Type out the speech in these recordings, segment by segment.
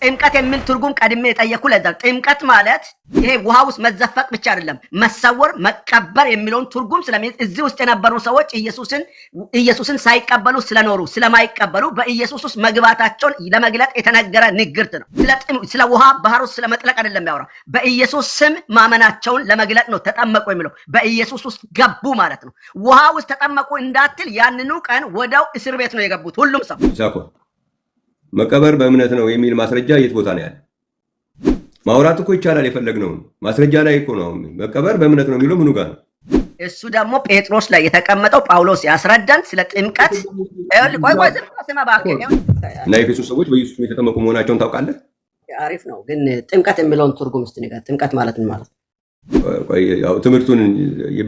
ጥምቀት የሚል ትርጉም ቀድሜ የጠየኩ ለዛ ጥምቀት ማለት ይሄ ውሃ ውስጥ መዘፈቅ ብቻ አይደለም መሰወር መቀበር የሚለውን ትርጉም ስለሚይዝ እዚህ ውስጥ የነበሩ ሰዎች ኢየሱስን ሳይቀበሉ ስለኖሩ ስለማይቀበሉ በኢየሱስ ውስጥ መግባታቸውን ለመግለጥ የተነገረ ንግርት ነው። ስለ ውሃ ባህር ውስጥ ስለመጥለቅ አይደለም ያወራ በኢየሱስ ስም ማመናቸውን ለመግለጥ ነው ተጠመቁ የሚለው በኢየሱስ ውስጥ ገቡ ማለት ነው። ውሃ ውስጥ ተጠመቁ እንዳትል ያንኑ ቀን ወዳው እስር ቤት ነው የገቡት ሁሉም ሰው። መቀበር በእምነት ነው የሚል ማስረጃ የት ቦታ ነው ያለ? ማውራት እኮ ይቻላል የፈለግነው ማስረጃ ላይ እኮ ነው። መቀበር በእምነት ነው የሚለው ምኑ ጋር ነው? እሱ ደግሞ ጴጥሮስ ላይ የተቀመጠው ጳውሎስ ያስረዳን ስለ ጥምቀት እና የኤፌሶን ሰዎች በኢየሱስ የተጠመቁ መሆናቸውን ታውቃለህ? አሪፍ ነው ግን ጥምቀት የሚለውን ትርጉም እስቲ ንገር። ጥምቀት ማለት ምን ማለት ነው? ያው ትምህርቱን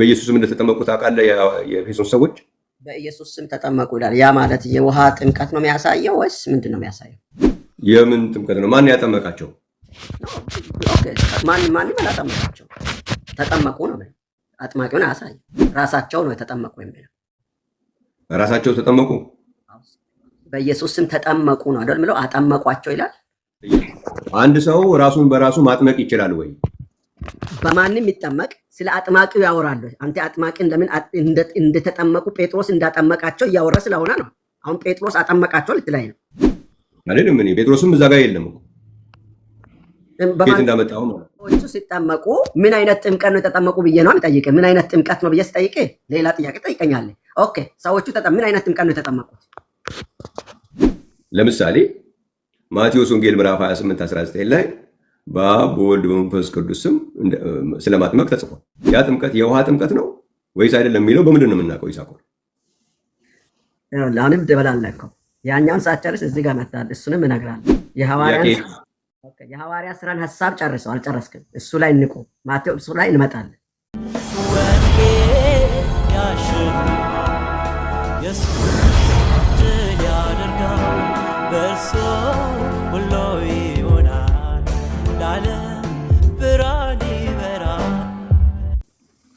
በኢየሱስም እንደተጠመቁ ታውቃለህ? የኤፌሶን ሰዎች በኢየሱስ ስም ተጠመቁ ይላል። ያ ማለት የውሃ ጥምቀት ነው የሚያሳየው ወይስ ምንድን ነው የሚያሳየው? የምን ጥምቀት ነው? ማን ያጠመቃቸው? ኦኬ ማን ያጠመቃቸው? ተጠመቁ ነው ማለት አጥማቂውን አያሳይም። ራሳቸው ነው የተጠመቁ የሚለው። ራሳቸው ተጠመቁ በኢየሱስ ስም ተጠመቁ ነው አይደል የሚለው። አጠመቋቸው ይላል። አንድ ሰው ራሱን በራሱ ማጥመቅ ይችላል ወይ? በማንም ይጠመቅ ስለ አጥማቂው ያወራሉ። አንተ አጥማቂን ለምን እንደተጠመቁ ጴጥሮስ እንዳጠመቃቸው እያወራ ስለሆነ ነው። አሁን ጴጥሮስ አጠመቃቸው ልትላይ ነው አይደለም? እኔ ጴጥሮስም እዛ ጋር የለም እኮ ቤት እንዳመጣው ነው። ሰዎቹ ሲጠመቁ ምን አይነት ጥምቀት ነው የተጠመቁ ብዬ ነው ጠይቄ። ምን አይነት ጥምቀት ነው ብዬ ስጠይቄ ሌላ ጥያቄ ጠይቀኛለህ። ኦኬ ሰዎቹ ምን አይነት ጥምቀት ነው የተጠመቁት? ለምሳሌ ማቴዎስ ወንጌል ምዕራፍ 28:19 ላይ በአብ በወልድ በመንፈስ ቅዱስ ስም ስለማጥመቅ ተጽፏል። ያ ጥምቀት የውሃ ጥምቀት ነው ወይስ አይደለም የሚለው በምንድን ነው የምናውቀው? ይሳቆር ለአንም ደበላለከው ያኛውን ሳትጨርስ እዚህ ጋር መጣል። እሱንም እነግራለሁ። የሐዋርያ ስራን ሐሳብ ጨርሰው አልጨረስክም። እሱ ላይ እንቁ ማቴዎስ እሱ ላይ እንመጣለን።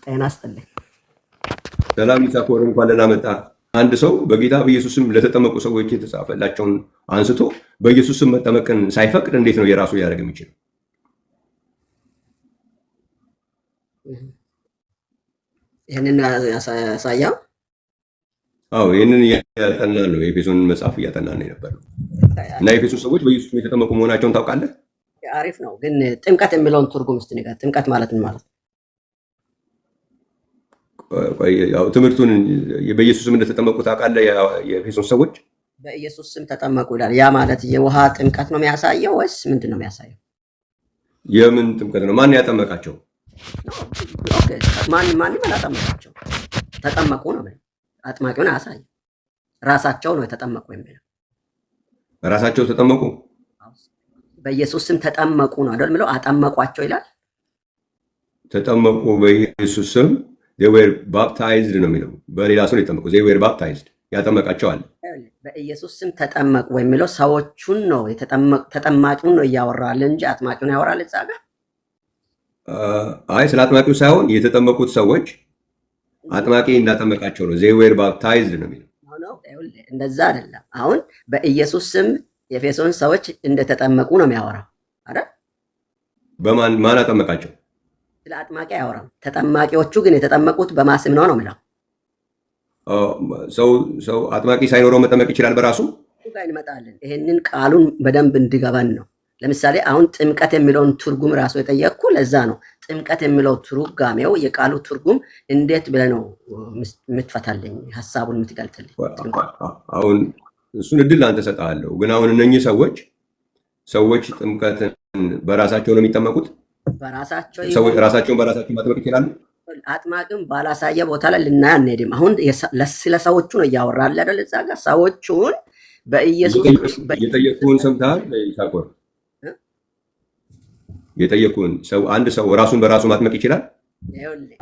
ጤና ይስጥልኝ። ሰላም ይሳቆር፣ እንኳን ደህና መጣ። አንድ ሰው በጌታ በኢየሱስም ለተጠመቁ ሰዎች የተጻፈላቸውን አንስቶ በኢየሱስም መጠመቅን ሳይፈቅድ እንዴት ነው የራሱ ያደርግ የሚችለው? ይህንን ያሳያው። አዎ ይህንን እያጠናን ነው። የኤፌሶን መጽሐፍ እያጠናን ነው የነበረው እና የኤፌሶን ሰዎች በኢየሱስም የተጠመቁ መሆናቸውን ታውቃለህ? አሪፍ ነው ግን ጥምቀት የሚለውን ትርጉም እስቲ ንገር። ጥምቀት ማለት ምን ማለት ነው? ያው ትምህርቱን በኢየሱስም እንደተጠመቁ ታውቃለህ? የኤፌሶን ሰዎች በኢየሱስ ስም ተጠመቁ ይላል። ያ ማለት የውሃ ጥምቀት ነው የሚያሳየው ወይስ ምንድን ነው የሚያሳየው? የምን ጥምቀት ነው? ማን ያጠመቃቸው? ኦኬ ማን ያጠመቃቸው? ተጠመቁ ነው ማለት አጥማቂውን አያሳይም። ራሳቸው ነው የተጠመቁ የሚለው። ራሳቸው ተጠመቁ በኢየሱስ ስም ተጠመቁ ነው አይደል የሚለው። አጠመቋቸው ይላል። ተጠመቁ በኢየሱስ ስም they were baptized ነው የሚለው። በሌላ ሰው የተጠመቁ they were baptized ያጠመቃቸዋል። በኢየሱስ ስም ተጠመቁ የሚለው ሰዎቹን ነው ተጠማቂውን ነው እያወራል እንጂ አጥማቂውን ያወራል እዛ ጋር። አይ ስለ አጥማቂው ሳይሆን የተጠመቁት ሰዎች አጥማቂ እንዳጠመቃቸው ነው they were baptized ነው የሚለው። እንደዛ አይደለም። አሁን በኢየሱስ ስም የኤፌሶን ሰዎች እንደተጠመቁ ነው የሚያወራው አይደል? ማን አጠመቃቸው? ስለ አጥማቂ አያወራም። ተጠማቂዎቹ ግን የተጠመቁት በማስም ነው የሚለው። ሰው አጥማቂ ሳይኖረው መጠመቅ ይችላል በራሱ ጋር እንመጣለን። ይሄንን ቃሉን በደንብ እንዲገባን ነው። ለምሳሌ አሁን ጥምቀት የሚለውን ትርጉም ራሱ የጠየቅኩ ለዛ ነው። ጥምቀት የሚለው ትርጓሜው የቃሉ ትርጉም እንዴት ብለህ ነው የምትፈታልኝ ሐሳቡን የምትገልጥልኝ? አሁን እሱን እድል አንተ ሰጣለሁ። ግን አሁን እነኚህ ሰዎች ጥምቀትን በራሳቸው ነው የሚጠመቁት? ራሳቸውን በራሳቸው ማጥመቅ ይችላሉ? አጥማቂም ባላሳየ ቦታ ላይ ልናይ አንሄድም። አሁን ስለ ሰዎቹ ነው እያወራል አይደል? እዛ ጋር ሰዎቹን በኢየሱስ የጠየቁን ሰምተሃል? ይሳቆር የጠየቁን ሰው አንድ ሰው ራሱን በራሱ ማጥመቅ ይችላል?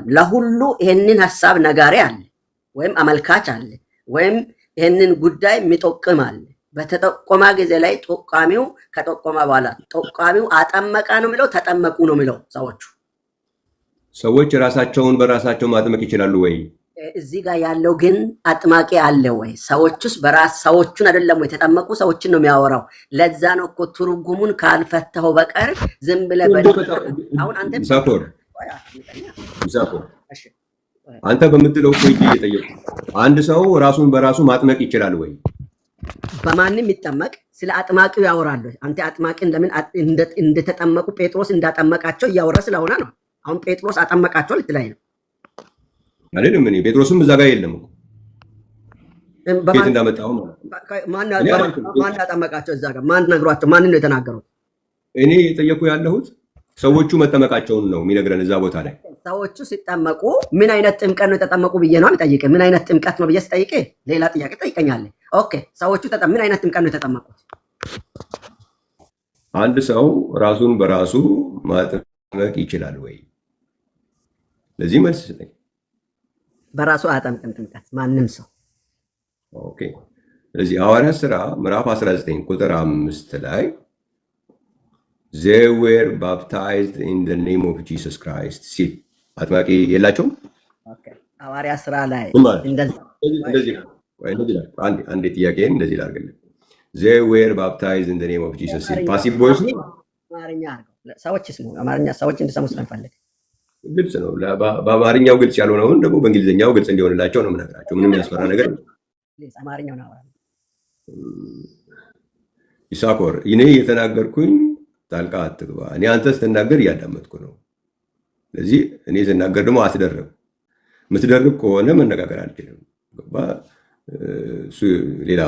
ለሁሉ ይሄንን ሐሳብ ነጋሪ አለ ወይም አመልካች አለ ወይም ይሄንን ጉዳይ የሚጠቅም አለ። በተጠቆማ ጊዜ ላይ ጠቋሚው ከጠቆማ በኋላ ጠቋሚው አጠመቃ ነው የሚለው ተጠመቁ ነው የሚለው። ሰዎች ራሳቸውን በራሳቸው ማጥመቅ ይችላሉ ወይ? እዚህ ጋር ያለው ግን አጥማቂ አለ ወይ? ሰዎቹስ በራስ ሰዎቹን አይደለም ወይ የተጠመቁ ሰዎችን ነው የሚያወራው። ለዛ ነው እኮ ትርጉሙን ካልፈተኸው በቀር ዝም ብለህ አሁን አንተ ይሳኮር አንተ በምትለው እኮ እየጠየቁ አንድ ሰው ራሱን በራሱ ማጥመቅ ይችላል ወይ? በማንም ይጠመቅ ስለ አጥማቂው ያወራሉ። አንተ አጥማቂ እንደምን እንደተጠመቁ ጴጥሮስ እንዳጠመቃቸው እያወራ ስለሆነ ነው። አሁን ጴጥሮስ አጠመቃቸው ልትላይ ነው አይደለም? እኔ ጴጥሮስም እዛ ጋር የለም እኮ ከየት እንዳመጣው ማን ያጠመቃቸው? እዛ ጋር ማን ነግሯቸው? ማን ነው የተናገሩት? እኔ የጠየኩ ያለሁት ሰዎቹ መጠመቃቸውን ነው የሚነግረን እዛ ቦታ ላይ። ሰዎቹ ሲጠመቁ ምን አይነት ጥምቀት ነው የተጠመቁ ብዬ ነው የሚጠይቅህ። ምን አይነት ጥምቀት ነው ብዬ ስጠይቅህ ሌላ ጥያቄ ጠይቀኛለህ። ኦኬ ሰዎቹ ምን አይነት ጥምቀት ነው የተጠመቁት? አንድ ሰው ራሱን በራሱ ማጥመቅ ይችላል ወይ? ለዚህ መልስ ስጠኝ። በራሱ አያጠምቅም ጥምቀት ማንም ሰው። ኦኬ ስለዚህ ሐዋርያት ሥራ ምዕራፍ 19 ቁጥር 5 ላይ they were baptized in the name of Jesus Christ ሲል አጥማቂ የላቸውም? ሐዋርያት ሥራ ላይ እንደዚህ አንድ ጥያቄን እንደዚህ ላድርግልህ። they were baptized in the name of Jesus ሲል ፓሲቭ ቮይስ ነው? አማርኛ አድርገው ሰዎች ይስሙ። አማርኛ ሰዎች እንዲሰሙ ስለምፈልግ ግልጽ ነው። በአማርኛው ግልጽ ያልሆነውን ደግሞ በእንግሊዝኛው ግልጽ እንዲሆንላቸው ነው የምነግራቸው። ምንም ያስፈራ ነገር ነው። አማርኛው ነው። ይሳኮር እኔ እየተናገርኩኝ ጣልቃ አትግባ። እኔ አንተ ስትናገር እያዳመጥኩ ነው። ስለዚህ እኔ ስናገር ደግሞ አትደርብ። የምትደርብ ከሆነ መነጋገር አልችልም። እሱ ሌላ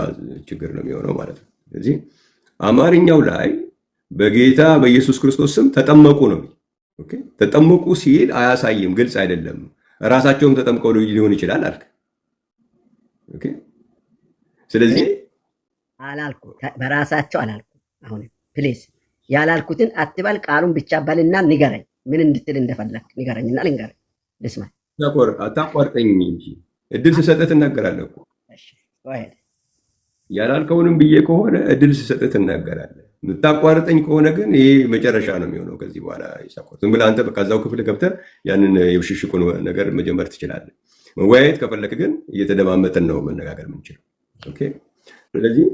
ችግር ነው የሚሆነው ማለት ነው። ስለዚህ አማርኛው ላይ በጌታ በኢየሱስ ክርስቶስ ስም ተጠመቁ ነው። ኦኬ ተጠመቁ ሲል አያሳይም፣ ግልጽ አይደለም። ራሳቸውም ተጠምቀው ሊሆን ይችላል አልክ። ኦኬ ስለዚህ አላልኩ በራሳቸው አላልኩ። አሁን ፕሊዝ ያላልኩትን አትበል። ቃሉን ብቻ በልና ንገረኝ። ምን እንድትል እንደፈለክ ንገረኝና ልንገርህ። ልስማ። ያቆር አታቋርጠኝ እንጂ እድል ስሰጥህ ትናገራለህ እኮ። እሺ ወይ ያላልከውንም ብዬ ከሆነ እድል ስሰጥህ ትናገራለህ። የምታቋርጠኝ ከሆነ ግን ይሄ መጨረሻ ነው የሚሆነው ከዚህ በኋላ። ይሳኮር ዝም ብለህ አንተ በቃ እዛው ክፍል ገብተህ ያንን የብሽሽቁን ነገር መጀመር ትችላለህ። መወያየት ከፈለክ ግን እየተደማመጥን ነው መነጋገር የምንችለው። ኦኬ ስለዚህ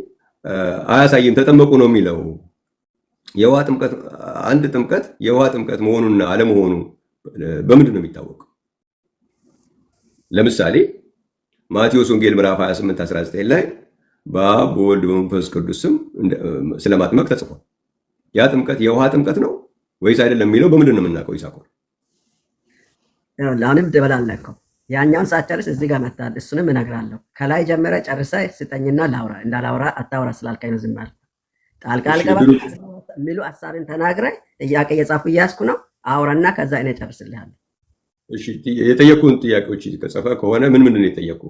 አያሳይም ተጠመቁ ነው የሚለው። የውሃ ጥምቀት አንድ ጥምቀት የውሃ ጥምቀት መሆኑና አለመሆኑ በምንድን ነው የሚታወቀው? ለምሳሌ ማቴዎስ ወንጌል ምዕራፍ 28:19 ላይ በአብ በወልድ በመንፈስ ቅዱስ ስም ስለማጥመቅ ተጽፏል። ያ ጥምቀት የውሃ ጥምቀት ነው ወይስ አይደለም የሚለው በምንድን ነው የምናውቀው? ይሳኮር አሁንም ደበላለከው። ያኛውን ሳትጨርስ እዚህ ጋር መጣል። እሱንም እነግርሃለሁ። ከላይ ጀምረ ጨርሰ ስጠኝና ላውራ። እንዳላውራ አታውራ ስላልከኝ ነው ዝም አልኩ። ጣልቃ አልገባ የሚሉ ሀሳብን ተናግረ ጥያቄ እየጻፉ እያስኩ ነው። አውራና ከዛ እኔ ጨርስልሃለሁ። እሺ የጠየቁን ጥያቄዎች ከጽፈ ከሆነ ምን ምንድን ነው የጠየቁ?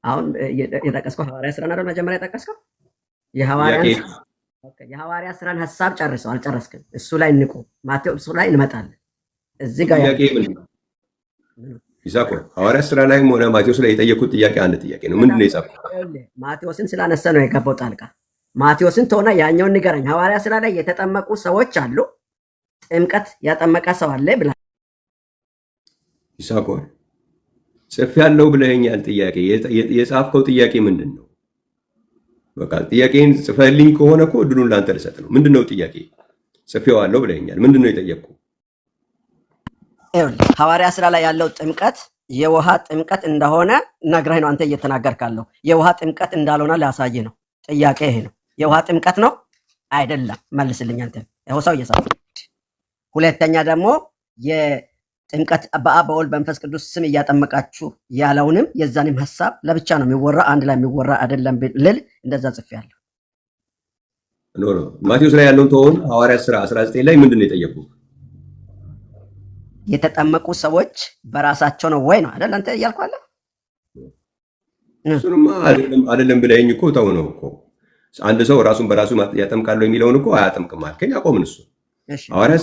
አሁን የጠቀስከው ሐዋርያ ሥራን አይደል? መጀመሪያ የጠቀስከው የሐዋርያ ሥራን ሐሳብ ጨርሰው አልጨረስክም። እሱ ላይ እንቁ። ማቴዎስ እሱ ላይ እንመጣለን። እዚህ ጋር ይሳኮር ሐዋርያ ሥራ ላይም ሆነ ማቴዎስ ላይ የጠየቁት ጥያቄ አንድ ጥያቄ ነው። ምንድን ነው የጻፈው? ማቴዎስን ስላነሳ ነው የገባው ጣልቃ። ማቴዎስን ተሆነ ያኛውን ንገረኝ። ሐዋርያ ሥራ ላይ የተጠመቁ ሰዎች አሉ፣ ጥምቀት ያጠመቀ ሰው አለ ብላ ይሳኮር ጽፌያለሁ ብለኸኛል። ጥያቄ የጻፍከው ጥያቄ ምንድን ነው? በቃ ጥያቄን ጽፈልኝ ከሆነ እኮ እድሉን ላንተ ልሰጥ ነው። ምንድን ነው ጥያቄ? ጽፌዋለሁ ብለኸኛል። ምንድን ነው የጠየቅኩ? ሐዋርያ ሥራ ላይ ያለው ጥምቀት የውሃ ጥምቀት እንደሆነ ነግረህ ነው አንተ እየተናገርካለሁ። የውሃ ጥምቀት እንዳልሆነ ላሳይ ነው። ጥያቄ ይሄ ነው። የውሃ ጥምቀት ነው አይደለም? መልስልኝ አንተ። ይኸው ሰው እየጻፈ። ሁለተኛ ደግሞ የጥምቀት በአብ በወልድ በመንፈስ ቅዱስ ስም እያጠመቃችሁ ያለውንም የዛንም ሐሳብ ለብቻ ነው የሚወራ፣ አንድ ላይ የሚወራ አይደለም ልል እንደዛ ጽፌያለሁ። ኖ ማቴዎስ ላይ ያለውን ተሆን ሐዋርያ ሥራ 19 ላይ ምንድን ነው የጠየቁ? የተጠመቁ ሰዎች በራሳቸው ነው ወይ ነው አይደል? አንተ እያልኩ አለ። እሱንማ አይደለም ብለኸኝ እኮ ተው ነው እኮ። አንድ ሰው ራሱን በራሱ ያጠምቃል የሚለውን እኮ አያጠምቅም አልከኝ። አቆምን እሱ። ሐዋርያ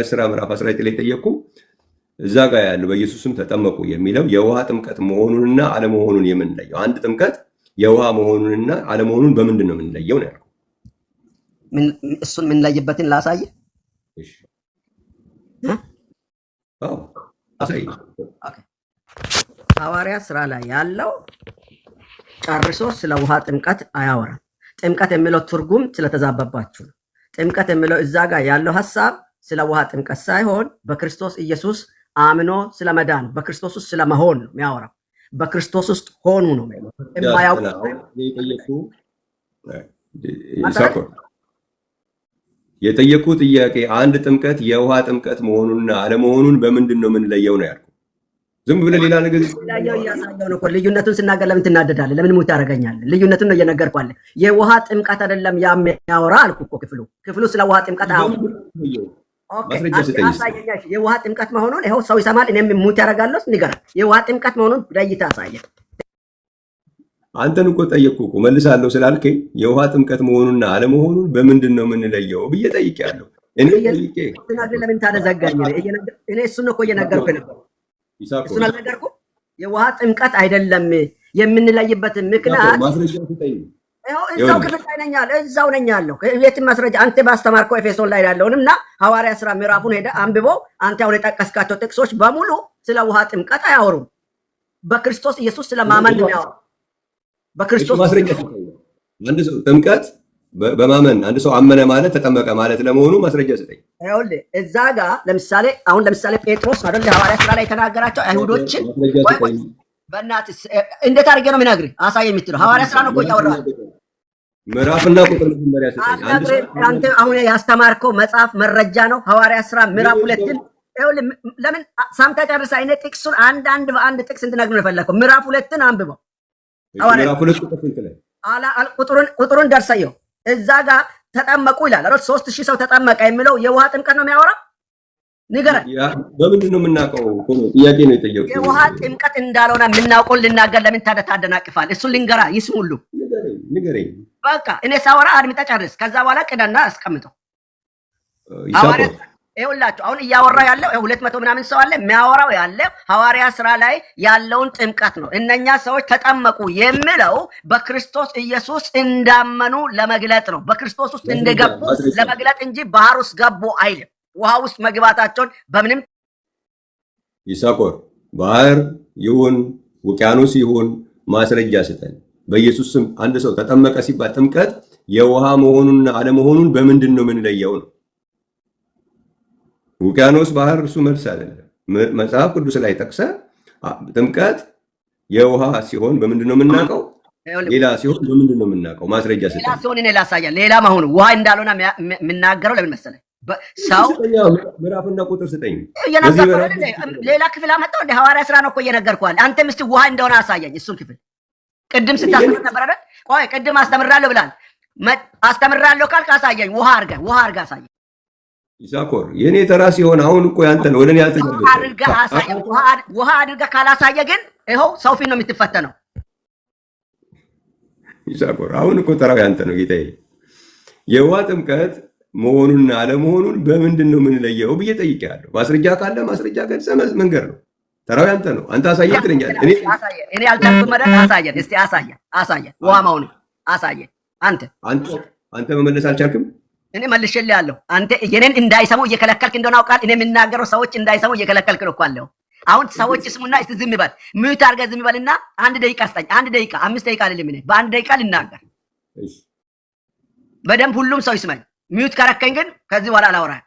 ሥራ ምዕራፍ 19 ላይ ጠየቁ። እዛ ጋር ያለው በኢየሱስም ተጠመቁ የሚለው የውሃ ጥምቀት መሆኑንና አለመሆኑን የምንለየው፣ አንድ ጥምቀት የውሃ መሆኑንና አለመሆኑን በምንድን ነው የምንለየው ነው ያልኩት። እሱን የምንለይበትን ላሳይ። አዎ አሳይ። ሐዋርያ ስራ ላይ ያለው ጨርሶ ስለ ውሃ ጥምቀት አያወራም። ጥምቀት የሚለው ትርጉም ስለተዛባባችሁ ነው። ጥምቀት የሚለው እዛ ጋር ያለው ሐሳብ ስለ ውሃ ጥምቀት ሳይሆን በክርስቶስ ኢየሱስ አምኖ ስለመዳን በክርስቶስ ውስጥ ስለመሆን ነው የሚያወራው። በክርስቶስ ውስጥ ሆኑ ነው የጠየቁ ጥያቄ አንድ ጥምቀት የውሃ ጥምቀት መሆኑንና አለመሆኑን በምንድን ነው የምንለየው ነው ያልኩት። ዝም ብለህ ሌላ ነገር እያሳየው ነው እኮ። ልዩነቱን ስናገር ለምን ትናደዳለህ? ለምን ሙት ታደርገኛለህ? ልዩነቱን ነው እየነገርኩህ አለ። የውሃ ጥምቀት አይደለም ያ የሚያወራ አልኩ እኮ። ክፍሉ ስለ ውሃ ጥምቀት የውሃ ጥምቀት መሆኑን ይኸው ሰው ይሰማል። እኔም ሙት ያደርጋለሁ። ንገረን፣ የውሃ ጥምቀት መሆኑን ለይተህ አሳየን። አንተን እኮ ጠየቅኩ እኮ መልሳለሁ ስላልከኝ የውሃ ጥምቀት መሆኑንና አለመሆኑን በምንድን ነው የምንለየው ብዬ ጠይቄያለሁ። እኔ ጠይቄ ለምን ታደዘጋኝ? እኔ እሱን እኮ እየነገርኩህ ነበር። እሱን አልነገርኩም? የውሃ ጥምቀት አይደለም የምንለይበት ምክንያት እዛው ክፍል ላይ ነኝ ያለ እዛው ነኝ ያለው የትም ማስረጃ አንተ ባስተማርከው ኤፌሶን ላይ ያለውንም እና ሐዋርያ ስራ ምዕራፉን ሄደ አንብቦ አንተ አሁን የጠቀስካቸው ጥቅሶች በሙሉ ስለ ውሃ ጥምቀት አያወሩም። በክርስቶስ ኢየሱስ ስለማመን ነው ያወሩ። በክርስቶስ ማስረጃ አንድ ሰው ጥምቀት በማመን አንድ ሰው አመነ ማለት ተጠመቀ ማለት ለመሆኑ ማስረጃ ስጠኝ። ይኸውልህ እዛ ጋር ለምሳሌ ጴጥሮስ አይደል ሐዋርያ ስራ ላይ የተናገራቸው አይሁዶችን በእናትህ እንዴት አድርጌ ነው የምነግርህ? አሳየኝ የምትለው ሐዋርያ ስራ ነው እኮ እያወራህ ምዕራፍና ቁጥር መጀመሪያ ስጠኝ። አንተ አሁን ያስተማርከው መጽሐፍ መረጃ ነው። ሐዋርያ ስራ ምዕራፍ 2ን ይኸውልህ ለምን ሳምታ ጨርሳ አይነ ጥቅሱን በአንድ ጥቅስ እንድነግርህ ነው የፈለከው። ምዕራፍ 2ን አንብበው። ምዕራፍ 2 ቁጥር ስንት ላይ ቁጥሩን ደርሰየው እዛ ጋር ተጠመቁ ይላል አይደል? 3000 ሰው ተጠመቀ የሚለው የውሃ ጥምቀት ነው የሚያወራው። ንገረን። በምንድን ነው የምናውቀው? ጥያቄ ነው የጠየቁት። የውሃ ጥምቀት እንዳልሆነ የምናውቀውን ልናገር ለምን ታደናቅፋል? እሱን ልንገራ ይስሙሉ። ንገረኝ። በቃ እኔ ሳወራ አድምጠህ ጨርስ። ከዛ በኋላ ቅዳና አስቀምጠው። ይኸውላችሁ አሁን እያወራ ያለው 200 ምናምን ሰው አለ። የሚያወራው ያለው ሐዋርያ ስራ ላይ ያለውን ጥምቀት ነው። እነኛ ሰዎች ተጠመቁ የሚለው በክርስቶስ ኢየሱስ እንዳመኑ ለመግለጥ ነው። በክርስቶስ ውስጥ እንደገቡ ለመግለጥ እንጂ ባህር ውስጥ ገቡ አይልም። ውሃ ውስጥ መግባታቸውን በምንም ይሳቆር ባህር ይሁን ውቅያኖስ ይሁን ማስረጃ ስጠን። በኢየሱስ ስም አንድ ሰው ተጠመቀ ሲባል ጥምቀት የውሃ መሆኑንና አለመሆኑን በምንድን ነው የምንለየው ነው። ውቅያኖስ ባህር እሱ መልስ አይደለም። መጽሐፍ ቅዱስ ላይ ጠቅሰ ጥምቀት የውሃ ሲሆን በምንድን ነው የምናውቀው? ሌላ ሲሆን በምንድን ነው የምናውቀው? ማስረጃ ስጠን። ሌላ ሲሆን እኔ ላሳያ። ሌላ መሆኑ ውሃ እንዳልሆነ የምናገረው ለምን መሰለህ? ሰው ምዕራፍና ቁጥር ስጠኝ። ሌላ ክፍል አመጣው። እንደ ሐዋርያ ስራ ነው እኮ እየነገርኩህ። አንተም እስኪ ውሃ እንደሆነ አሳየኝ። እሱን ክፍል ቅድም ስታስተምር ነበር አይደል? ቆይ ቅድም አስተምራለሁ ብላል። አስተምራለሁ ካልክ አሳየኝ። ውሃ አድርገህ አሳየኝ። ይሳኮር የኔ ተራ ሲሆን አሁን እኮ ያንተ ነው። ወደኔ ያልተገለጸ ውሃ አድርገህ ካላሳየ ግን ይኸው ሰው ፊት ነው የምትፈተነው። ይሳኮር አሁን እኮ ተራው ያንተ ነው ጌታዬ። የውሃ ጥምቀት መሆኑንና አለመሆኑን በምንድን ነው የምንለየው ብዬ ጠይቄያለሁ። ማስረጃ ካለ ማስረጃ ገልጸህ መንገር ነው። ተራው ያንተ ነው። አንተ አሳየኝ ትለኛለህ። እኔ አልቻልኩም አይደል? አሳየን እስቲ አሳየን። ውሃ መሆኑን አሳየን። አንተ መመለስ አልቻልክም። እኔ መልሼልሃለሁ። አንተ የኔን እንዳይሰሙ እየከለከልክ እንደሆነ አውቃለሁ። እኔ የምናገረው ሰዎች እንዳይሰሙ እየከለከልክ ነው እኮ አለው። አሁን ሰዎች ስሙና እስቲ ዝም በል። ሚዩት አድርገህ ዝም በልና 1 ደቂቃ ስጠኝ። 1 ደቂቃ 5 ደቂቃ አይደለም። እኔ በ1 ደቂቃ ልናገር። እሺ በደንብ ሁሉም ሰው ይስማኝ። ሚዩት ካረከኝ ግን ከዚህ በኋላ አላወራም።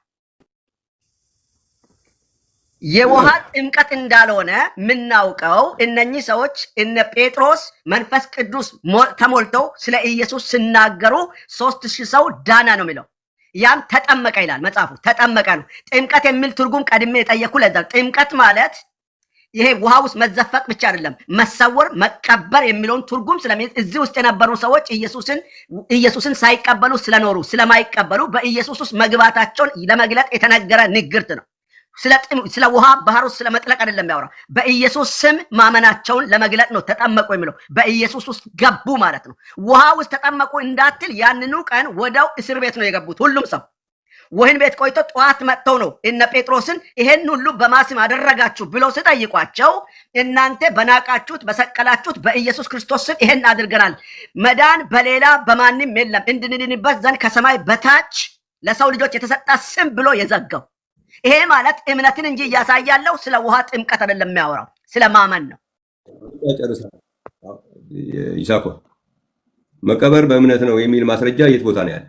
የውሃ ጥምቀት እንዳልሆነ የምናውቀው እነኚህ ሰዎች እነ ጴጥሮስ መንፈስ ቅዱስ ተሞልተው ስለ ኢየሱስ ሲናገሩ 3000 ሰው ዳና ነው የሚለው። ያም ተጠመቀ ይላል መጽሐፉ። ተጠመቀ ነው። ጥምቀት የሚል ትርጉም ቀድሜ የጠየኩ ለዛ። ጥምቀት ማለት ይሄ ውሃ ውስጥ መዘፈቅ ብቻ አይደለም፣ መሰወር፣ መቀበር የሚለውን ትርጉም ስለሚይዝ እዚህ ውስጥ የነበሩ ሰዎች ኢየሱስን ሳይቀበሉ ስለኖሩ ስለማይቀበሉ በኢየሱስ ውስጥ መግባታቸውን ለመግለጥ የተነገረ ንግርት ነው። ስለ ውሃ ባህር ውስጥ ስለመጥለቅ አይደለም ያወራው። በኢየሱስ ስም ማመናቸውን ለመግለጥ ነው ተጠመቁ የሚለው። በኢየሱስ ውስጥ ገቡ ማለት ነው። ውሃ ውስጥ ተጠመቁ እንዳትል ያንኑ ቀን ወደው እስር ቤት ነው የገቡት። ሁሉም ሰው ወህኒ ቤት ቆይቶ ጠዋት መጥተው ነው እነ ጴጥሮስን ይሄን ሁሉ በማስም አደረጋችሁ ብለው ሲጠይቋቸው እናንተ በናቃችሁት በሰቀላችሁት በኢየሱስ ክርስቶስ ስም ይሄን አድርገናል፣ መዳን በሌላ በማንም የለም እንድንድንበት ዘንድ ከሰማይ በታች ለሰው ልጆች የተሰጣ ስም ብሎ የዘጋው ይሄ ማለት እምነትን እንጂ እያሳያለው ስለ ውሃ ጥምቀት አይደለም የሚያወራው፣ ስለ ማመን ነው። ይሳኮር መቀበር በእምነት ነው የሚል ማስረጃ የት ቦታ ነው ያለ?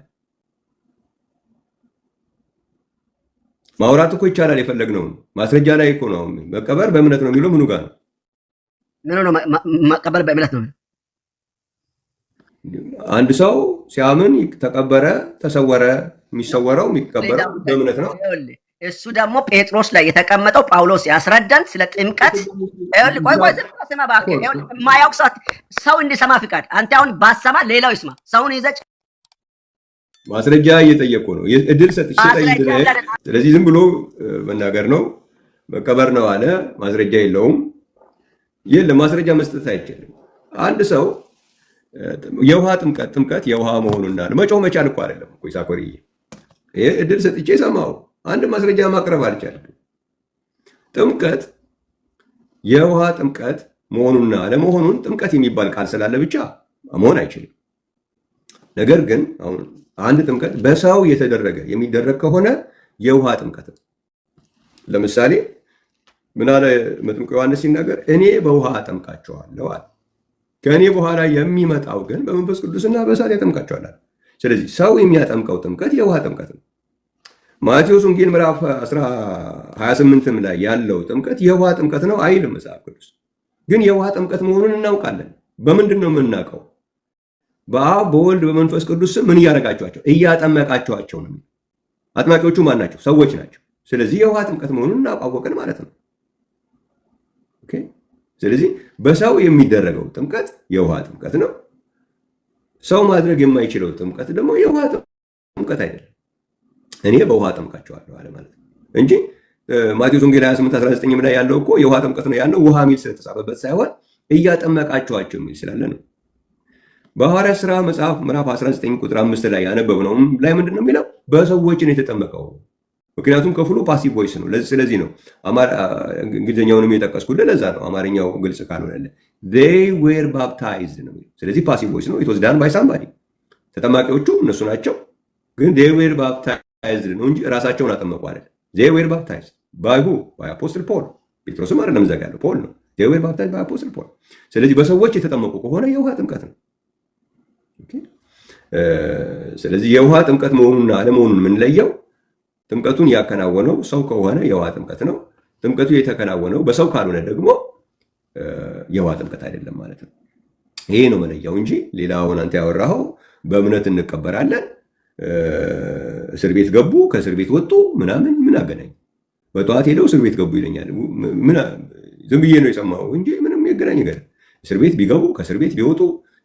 ማውራት እኮ ይቻላል፣ የፈለግነው ማስረጃ ላይ እኮ ነው። መቀበር በእምነት ነው የሚለው ምኑ ጋር ነው? ምኑ ነው መቀበር በእምነት ነው? አንድ ሰው ሲያምን ተቀበረ፣ ተሰወረ። የሚሰወረው የሚቀበረው በእምነት ነው። እሱ ደግሞ ጴጥሮስ ላይ የተቀመጠው ጳውሎስ ያስረዳን ስለ ጥምቀት። ቆይ ስማ እባክህ፣ የማያውቅ ሰው እንዲሰማ ፍቃድ። አንተ አሁን ባሰማ ሌላው ይስማ። ሰውን ይዘህ ማስረጃ እየጠየቁ ነው። እድል ሰጥቼ ስለዚህ ዝም ብሎ መናገር ነው። መቀበር ነው አለ፣ ማስረጃ የለውም። የለም ማስረጃ መስጠት አይችልም። አንድ ሰው የውሃ ጥምቀት የውሃ መሆኑና መጮህ መቻል እኮ አይደለም እኮ ይሳኮርዬ። ይሄ እድል ሰጥቼ ሰማው፣ አንድ ማስረጃ ማቅረብ አልቻልኩም። ጥምቀት የውሃ ጥምቀት መሆኑና አለመሆኑን ጥምቀት የሚባል ቃል ስላለ ብቻ መሆን አይችልም። ነገር ግን አሁን አንድ ጥምቀት በሰው የሚደረግ ከሆነ የውሃ ጥምቀት ነው። ለምሳሌ ምን አለ መጥምቁ ዮሐንስ ሲናገር፣ እኔ በውሃ አጠምቃቸዋለሁ አለ። ከእኔ በኋላ የሚመጣው ግን በመንፈስ ቅዱስና በእሳት ያጠምቃቸዋል። ስለዚህ ሰው የሚያጠምቀው ጥምቀት የውሃ ጥምቀት ነው። ማቴዎስ ወንጌል ምዕራፍ 28 ላይ ያለው ጥምቀት የውሃ ጥምቀት ነው አይልም መጽሐፍ ቅዱስ። ግን የውሃ ጥምቀት መሆኑን እናውቃለን። በምንድን ነው የምናውቀው? በአብ በወልድ በመንፈስ ቅዱስ ስም ምን እያደረጋቸዋቸው? እያጠመቃቸዋቸው ነው። አጥማቂዎቹ ማን ናቸው? ሰዎች ናቸው። ስለዚህ የውሃ ጥምቀት መሆኑን እናውቃወቅን ማለት ነው። ኦኬ። ስለዚህ በሰው የሚደረገው ጥምቀት የውሃ ጥምቀት ነው። ሰው ማድረግ የማይችለው ጥምቀት ደግሞ የውሃ ጥምቀት አይደለም። እኔ በውሃ አጠምቃቸዋለሁ አለ ማለት ነው እንጂ ማቴዎስ ወንጌል 28:19 ላይ ያለው እኮ የውሃ ጥምቀት ነው ያለው ውሃ ሚል ስለተጻፈበት ሳይሆን እያጠመቃቸዋቸው የሚል ስላለ ነው። በሐዋርያት ሥራ መጽሐፍ ምዕራፍ 19 ቁጥር 5 ላይ ያነበብነው ላይ ምንድን ነው የሚለው? በሰዎች ነው የተጠመቀው። ምክንያቱም ክፍሉ ፓሲቭ ቮይስ ነው። ስለዚህ ነው እንግሊዝኛውንም የጠቀስኩልህ ለዛ ነው። አማርኛው ግልጽ ካልሆነለ they were baptized ነው። ስለዚህ ፓሲቭ ቮይስ ነው። it was done by somebody። ተጠማቂዎቹ እነሱ ናቸው፣ ግን they were baptized ነው እንጂ ራሳቸውን አጠመቁ አይደል። they were baptized by who? by apostle Paul። ጴጥሮስም አይደለም እዛ ያለው ፖል ነው። they were baptized by apostle Paul። ስለዚህ በሰዎች የተጠመቁ ከሆነ የውሃ ጥምቀት ነው። ስለዚህ የውሃ ጥምቀት መሆኑንና አለመሆኑን የምንለየው ጥምቀቱን ያከናወነው ሰው ከሆነ የውሃ ጥምቀት ነው። ጥምቀቱ የተከናወነው በሰው ካልሆነ ደግሞ የውሃ ጥምቀት አይደለም ማለት ነው። ይሄ ነው መለያው እንጂ ሌላውን አንተ ያወራኸው በእምነት እንቀበራለን፣ እስር ቤት ገቡ፣ ከእስር ቤት ወጡ ምናምን ምን አገናኝ? በጠዋት ሄደው እስር ቤት ገቡ ይለኛል። ዝም ብዬ ነው የሰማው እንጂ ምንም የገናኝ ነገር። እስር ቤት ቢገቡ ከእስር ቤት ቢወጡ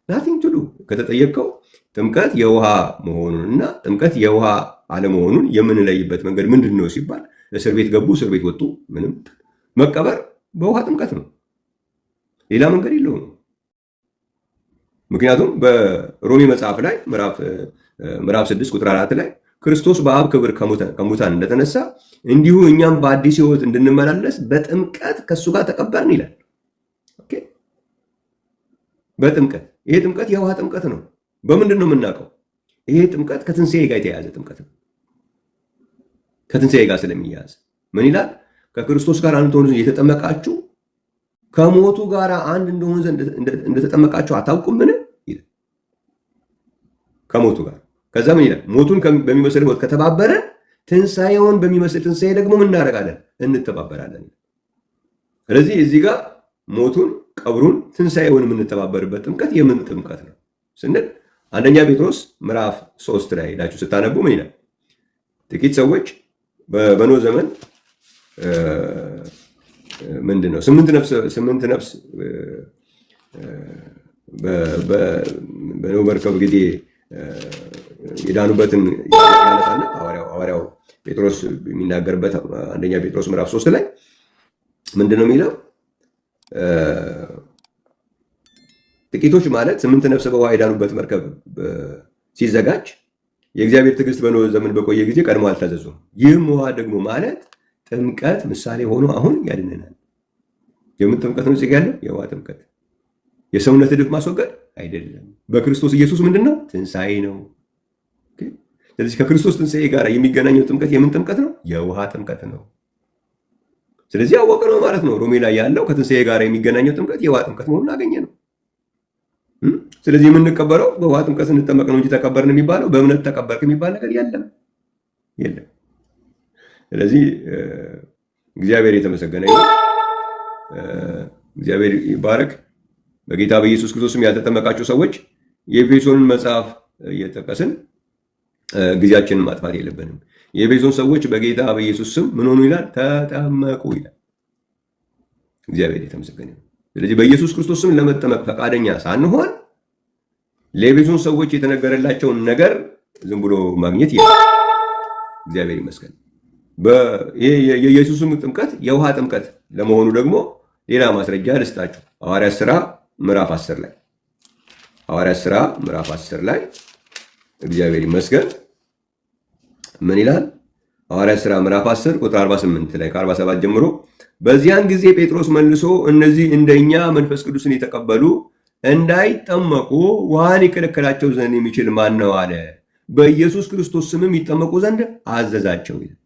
ናቲንግ ቱ ዱ። ከተጠየቀው ጥምቀት የውሃ መሆኑንና ጥምቀት የውሃ አለመሆኑን የምንለይበት መንገድ ምንድን ነው ሲባል እስር ቤት ገቡ፣ እስር ቤት ወጡ፣ ምንም መቀበር በውሃ ጥምቀት ነው። ሌላ መንገድ የለውም። ምክንያቱም በሮሜ መጽሐፍ ላይ ምዕራፍ 6 ቁጥር 4 ላይ ክርስቶስ በአብ ክብር ከሙታን እንደተነሳ እንዲሁ እኛም በአዲስ ሕይወት እንድንመላለስ በጥምቀት ከእሱ ጋር ተቀበርን ይላል። በጥምቀት ይሄ ጥምቀት የውሃ ጥምቀት ነው። በምንድን ነው የምናውቀው? ይሄ ጥምቀት ከትንሣኤ ጋር የተያያዘ ጥምቀት ነው። ከትንሣኤ ጋር ስለሚያያዝ ምን ይላል? ከክርስቶስ ጋር አንድ ትሆኑ ዘንድ የተጠመቃችሁ ከሞቱ ጋር አንድ እንደሆኑ ዘንድ እንደተጠመቃችሁ አታውቁምን? ይላል። ከሞቱ ጋር ከዛ ምን ይላል? ሞቱን በሚመስል ሞት ከተባበረ ትንሣኤውን በሚመስል ትንሣኤ ደግሞ ምን እናደርጋለን? እንተባበራለን። ስለዚህ እዚህ ጋር ሞቱን፣ ቀብሩን፣ ትንሣኤውን የምንተባበርበት ጥምቀት የምን ጥምቀት ነው ስንል አንደኛ ጴጥሮስ ምዕራፍ 3 ላይ ሄዳችሁ ስታነቡ ምን ይላል? ጥቂት ሰዎች በኖህ ዘመን ምንድን ነው 8 ነፍስ በኖህ መርከብ ጊዜ የዳኑበትን ያነሳና ሐዋርያው ጴጥሮስ የሚናገርበት አንደኛ ጴጥሮስ ምዕራፍ 3 ላይ ምንድን ነው የሚለው? ጥቂቶች ማለት 8 ነፍስ በውሃ የዳኑበት መርከብ ሲዘጋጅ የእግዚአብሔር ትዕግስት በኖህ ዘመን በቆየ ጊዜ ቀድሞ አልታዘዙም። ይህም ውሃ ደግሞ ማለት ጥምቀት ምሳሌ ሆኖ አሁን ያድነናል። የምን ጥምቀት ነው? ያለው የውሃ ጥምቀት። የሰውነት ዕድፍ ማስወገድ አይደለም። በክርስቶስ ኢየሱስ ምንድን ነው? ትንሣኤ ነው። ስለዚህ ከክርስቶስ ትንሣኤ ጋር የሚገናኘው ጥምቀት የምን ጥምቀት ነው? የውሃ ጥምቀት ነው። ስለዚህ አወቀ ነው ማለት ነው። ሮሜ ላይ ያለው ከትንሣኤ ጋር የሚገናኘው ጥምቀት የውሃ ጥምቀት መሆኑን አገኘ ነው። ስለዚህ የምንቀበለው በውሃ ጥምቀት ስንጠመቅ ነው እንጂ ተቀበርን የሚባለው በእምነት ተቀበርክ የሚባል ነገር የለም። ስለዚህ እግዚአብሔር የተመሰገነ ይሁን። እግዚአብሔር ይባረክ። በጌታ በኢየሱስ ክርስቶስም ያልተጠመቃችሁ ሰዎች የኤፌሶንን መጽሐፍ እየጠቀስን ጊዜያችንን ማጥፋት የለብንም። የኤፌሶን ሰዎች በጌታ በኢየሱስ ስም ምን ሆኑ ይላል? ተጠመቁ ይላል። እግዚአብሔር የተመሰገነ ይሁን። ስለዚህ በኢየሱስ ክርስቶስ ስም ለመጠመቅ ፈቃደኛ ሳንሆን ለኤፌሶን ሰዎች የተነገረላቸውን ነገር ዝም ብሎ ማግኘት ይላል። እግዚአብሔር ይመስገን። የኢየሱስም ጥምቀት የውሃ ጥምቀት ለመሆኑ ደግሞ ሌላ ማስረጃ ልስጣችሁ። ሐዋርያት ሥራ ምዕራፍ 10 ላይ ሐዋርያት ሥራ ምዕራፍ 10 ላይ እግዚአብሔር ይመስገን ምን ይላል? ሐዋርያት ሥራ ምዕራፍ 10 ቁጥር 48 ላይ ከ47 ጀምሮ በዚያን ጊዜ ጴጥሮስ መልሶ እነዚህ እንደኛ መንፈስ ቅዱስን የተቀበሉ እንዳይጠመቁ ውሃን ይከለክላቸው ዘንድ የሚችል ማን ነው አለ። በኢየሱስ ክርስቶስ ስምም ይጠመቁ ዘንድ አዘዛቸው ይላል።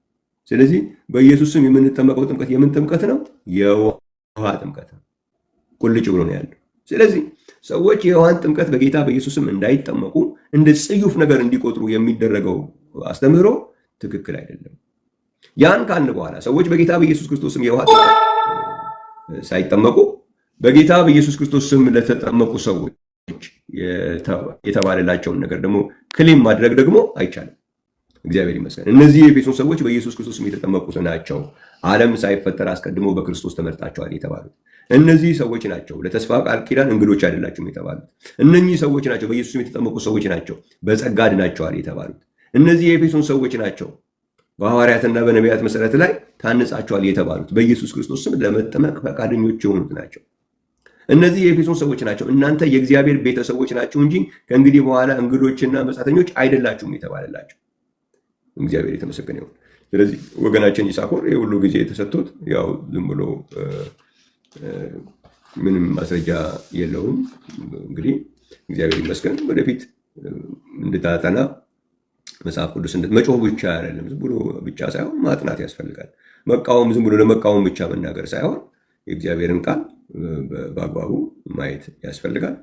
ስለዚህ በኢየሱስ ስም የምንጠመቀው ጥምቀት የምን ጥምቀት ነው? የውሃ ጥምቀት ነው። ቁልጭ ብሎ ነው ያለው። ስለዚህ ሰዎች የውሃን ጥምቀት በጌታ በኢየሱስ ስም እንዳይጠመቁ እንደ ጽዩፍ ነገር እንዲቆጥሩ የሚደረገው አስተምህሮ ትክክል አይደለም። ያን ካልን በኋላ ሰዎች በጌታ በኢየሱስ ክርስቶስ ስም የውሃ ጥምቀት ሳይጠመቁ በጌታ በኢየሱስ ክርስቶስ ስም ለተጠመቁ ሰዎች የተባለላቸውን ነገር ደግሞ ክሌም ማድረግ ደግሞ አይቻልም። እግዚአብሔር ይመስገን። እነዚህ የኤፌሶን ሰዎች በኢየሱስ ክርስቶስ ስም የተጠመቁት ናቸው። ዓለም ሳይፈጠር አስቀድሞ በክርስቶስ ተመርጣቸዋል የተባሉት እነዚህ ሰዎች ናቸው። ለተስፋ ቃል ኪዳን እንግዶች አይደላችሁም የተባሉት እነኚህ ሰዎች ናቸው። በኢየሱስ ስም የተጠመቁ ሰዎች ናቸው። በጸጋ ድናቸዋል የተባሉት እነዚህ የኤፌሶን ሰዎች ናቸው። በሐዋርያትና በነቢያት መሰረት ላይ ታንጻቸዋል የተባሉት በኢየሱስ ክርስቶስ ስም ለመጠመቅ ፈቃደኞች የሆኑት ናቸው። እነዚህ የኤፌሶን ሰዎች ናቸው። እናንተ የእግዚአብሔር ቤተሰቦች ናቸው እንጂ ከእንግዲህ በኋላ እንግዶችና መጻተኞች አይደላችሁም የተባለላቸው። እግዚአብሔር የተመሰገነ ይሁን። ስለዚህ ወገናችን ይሳኮር የሁሉ ጊዜ የተሰጥቶት ያው ዝም ብሎ ምንም ማስረጃ የለውም። እንግዲህ እግዚአብሔር ይመስገን። ወደፊት እንድታጠና መጽሐፍ ቅዱስ መጮህ ብቻ አይደለም፣ ዝም ብሎ ብቻ ሳይሆን ማጥናት ያስፈልጋል። መቃወም ዝም ብሎ ለመቃወም ብቻ መናገር ሳይሆን የእግዚአብሔርን ቃል በአግባቡ ማየት ያስፈልጋል።